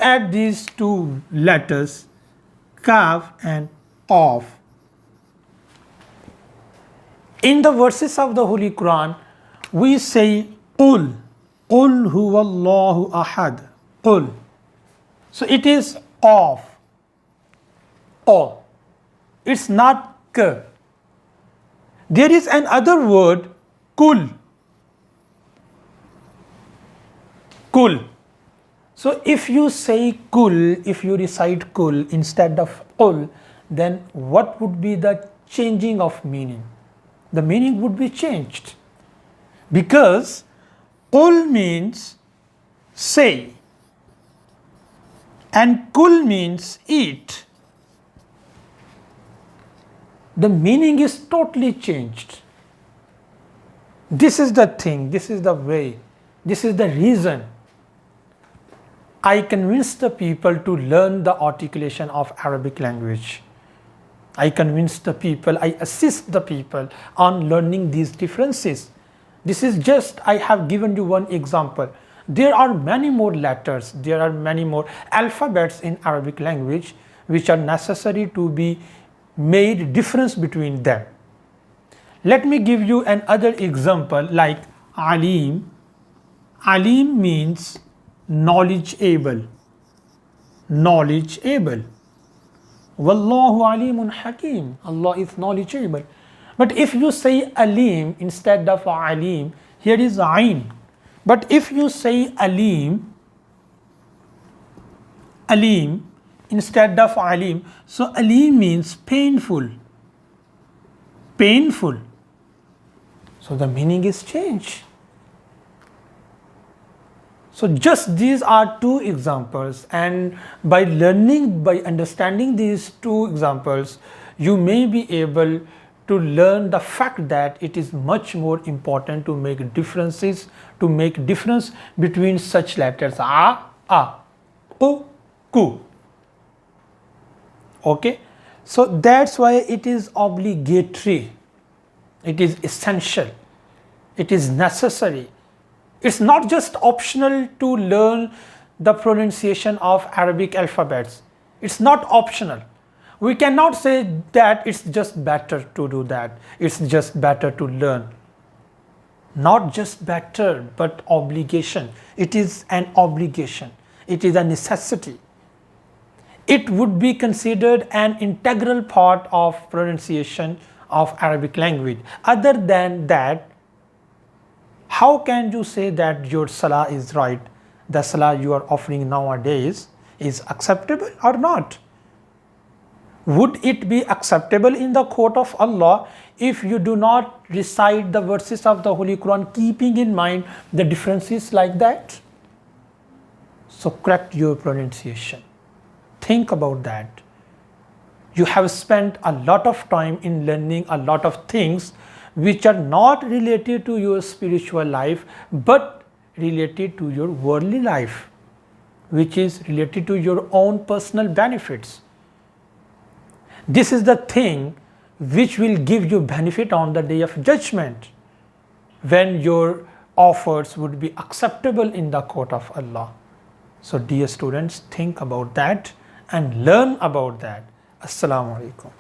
add these two letters, kaf and qaf. In the verses of the Holy Quran, we say qul, qul huwallahu ahad, qul. So it is of, all. It's not k. There is another word, kul. Kul. So if you say kul, if you recite kul instead of qul, then what would be the changing of meaning? The meaning would be changed, because qul means say and kul means eat. The meaning is totally changed. This is the thing, this is the way, this is the reason I convince the people to learn the articulation of Arabic language. I convince the people, I assist the people on learning these differences. This is just, I have given you one example. There are many more letters, there are many more alphabets in Arabic language which are necessary to be made difference between them. Let me give you another example like alim. Alim means knowledgeable, knowledgeable. Wallahu alimun hakim. Allah is knowledgeable. But if you say alim instead of alim, here is ain. But if you say alim, alim instead of alim, so alim means painful, painful. So the meaning is changed. So just these are two examples, and by learning, by understanding these two examples, you may be able to learn the fact that it is much more important to make differences, to make difference between such letters a, u, ku. Okay, so that's why it is obligatory, it is essential, it is necessary. It's not just optional to learn the pronunciation of Arabic alphabets. It's not optional. We cannot say that it's just better to do that. It's just better to learn. Not just better, but obligation. It is an obligation. It is a necessity. It would be considered an integral part of pronunciation of Arabic language. Other than that, how can you say that your salah is right? The salah you are offering nowadays is acceptable or not? Would it be acceptable in the court of Allah if you do not recite the verses of the Holy Quran, keeping in mind the differences like that? So correct your pronunciation. Think about that. You have spent a lot of time in learning a lot of things which are not related to your spiritual life, but related to your worldly life, which is related to your own personal benefits. This is the thing which will give you benefit on the day of judgment, when your offers would be acceptable in the court of Allah. So dear students, think about that and learn about that. Assalamu alaikum.